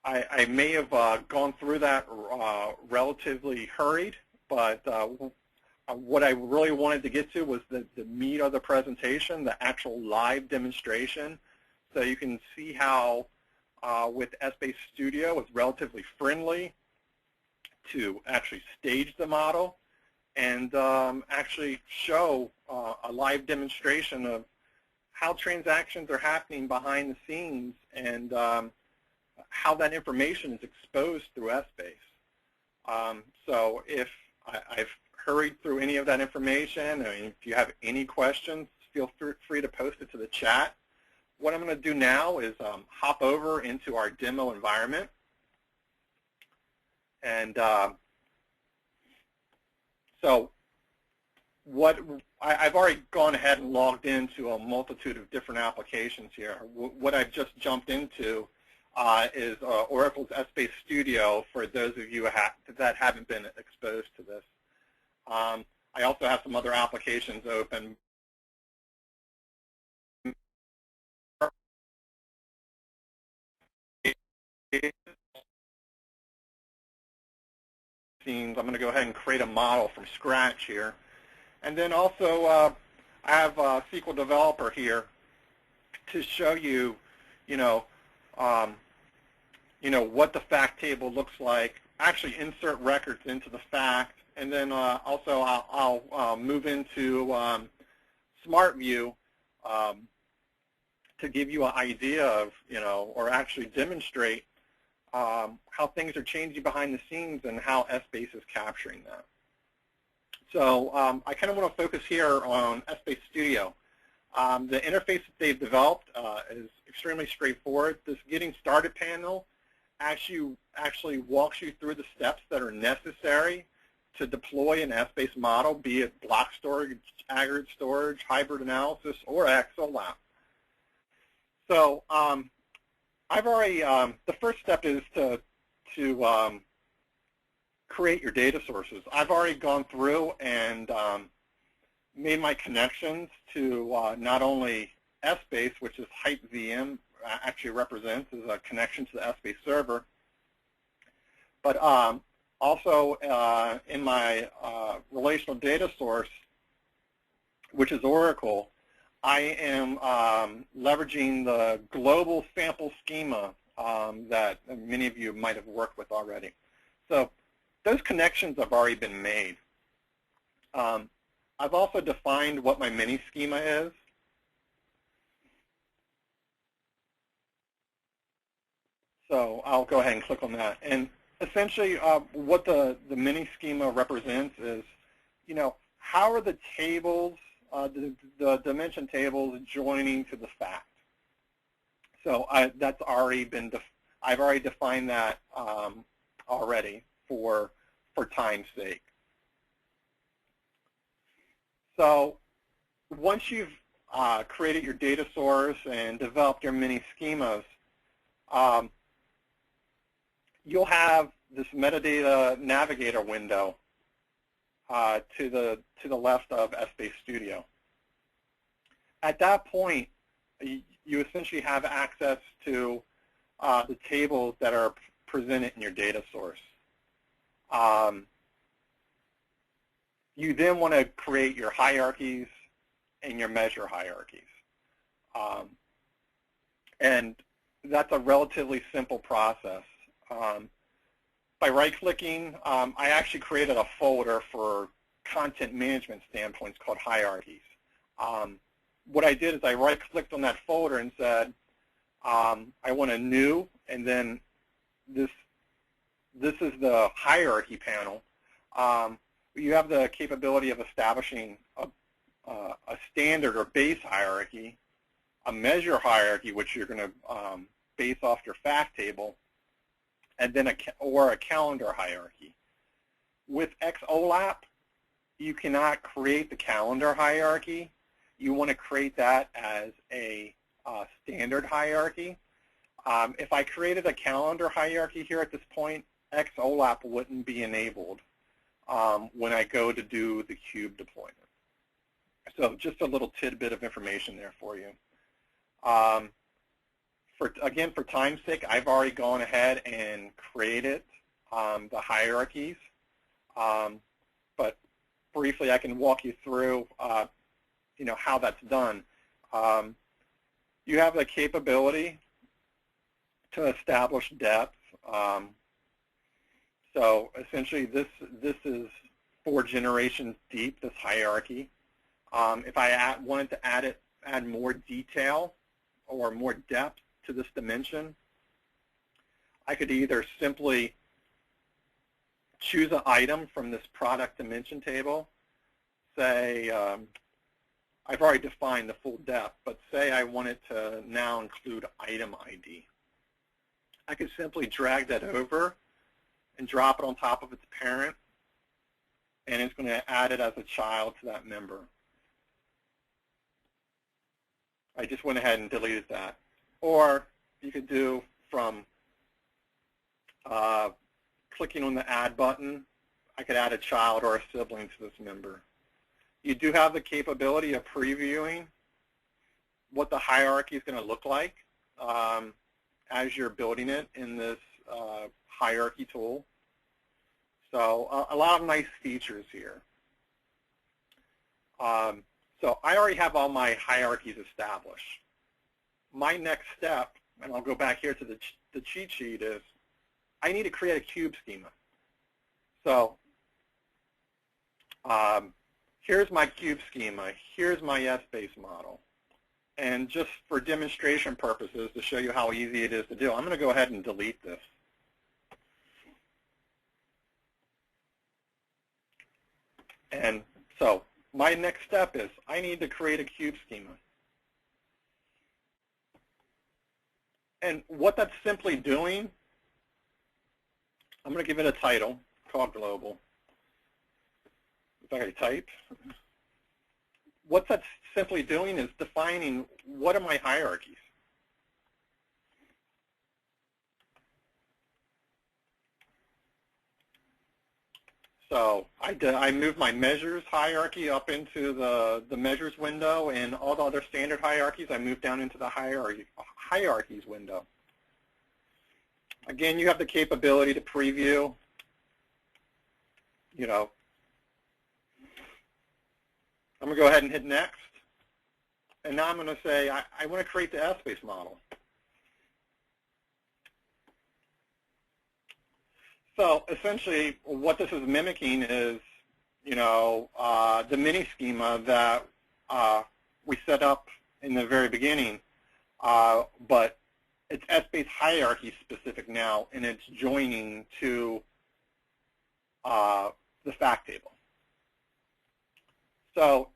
I may have gone through that relatively hurried, but what I really wanted to get to was the meat of the presentation, the actual live demonstration. So you can see how with Essbase Studio it's relatively friendly to actually stage the model and actually show a live demonstration of how transactions are happening behind the scenes and how that information is exposed through Essbase. So if I've hurried through any of that information, I mean, if you have any questions, feel free to post it to the chat. What I'm going to do now is hop over into our demo environment. And so I've already gone ahead and logged into a multitude of different applications here. What I've just jumped into is Oracle's Essbase Studio for those of you that haven't been exposed to this. I also have some other applications open. I'm going to go ahead and create a model from scratch here. And then also I have SQL Developer here to show you, what the fact table looks like, actually insert records into the fact, and then also I'll move into Smart View to give you an idea of, or actually demonstrate how things are changing behind the scenes and how Essbase is capturing that. So I kind of want to focus here on Essbase Studio. The interface that they've developed is extremely straightforward. This Getting Started panel actually walks you through the steps that are necessary to deploy an Essbase model, be it block storage, aggregate storage, hybrid analysis, or XOLAP. So I've already, the first step is to create your data sources. I've already gone through and made my connections to not only Essbase, which is HypeVM actually represents as a connection to the Essbase server, but also in my relational data source, which is Oracle, I am leveraging the global sample schema that many of you might have worked with already. So those connections have already been made. I've also defined what my mini schema is. So I'll go ahead and click on that. And essentially what the mini schema represents is, how are the tables, the dimension tables joining to the fact. So that's already been, I've already defined that already for time's sake. So once you've created your data source and developed your mini schemas, you'll have this metadata navigator window to the left of Essbase Studio. At that point, you essentially have access to the tables that are presented in your data source. You then want to create your hierarchies and your measure hierarchies. And that's a relatively simple process. By right-clicking, I actually created a folder for content management standpoints called hierarchies. What I did is I right-clicked on that folder and said, I want a new, and then this is the hierarchy panel. You have the capability of establishing a standard or base hierarchy, a measure hierarchy, which you're going to base off your fact table, and then a calendar hierarchy. With XOLAP, you cannot create the calendar hierarchy. You want to create that as a standard hierarchy. If I created a calendar hierarchy here at this point, XOLAP wouldn't be enabled when I go to do the cube deployment. So just a little tidbit of information there for you. Again, for time's sake, I've already gone ahead and created the hierarchies. But briefly, I can walk you through, how that's done. You have the capability to establish depth. So essentially, this is 4 generations deep, this hierarchy. If I wanted to add more detail or more depth to this dimension, I could either simply choose an item from this product dimension table. Say, I've already defined the full depth, but say I wanted to now include item ID. I could simply drag that over and drop it on top of its parent, and it's going to add it as a child to that member. I just went ahead and deleted that. Or you could do from clicking on the Add button, I could add a child or a sibling to this member. You do have the capability of previewing what the hierarchy is going to look like as you're building it in this hierarchy tool. So a lot of nice features here. So I already have all my hierarchies established. My next step, and I'll go back here to the cheat sheet, is I need to create a cube schema. So here's my cube schema. Here's my Essbase model. And just for demonstration purposes, to show you how easy it is to do, I'm going to go ahead and delete this. And so my next step is I need to create a cube schema. And what that's simply doing, I'm going to give it a title called Global. If I type, what that's simply doing is defining what are my hierarchies. So I moved my measures hierarchy up into the measures window, and all the other standard hierarchies I moved down into the hierarchies window. Again, you have the capability to preview, I'm going to go ahead and hit next. And now I'm going to say I want to create the Essbase model. So essentially what this is mimicking is, the mini schema that we set up in the very beginning, but it's Essbase hierarchy specific now, and it's joining to the fact table. So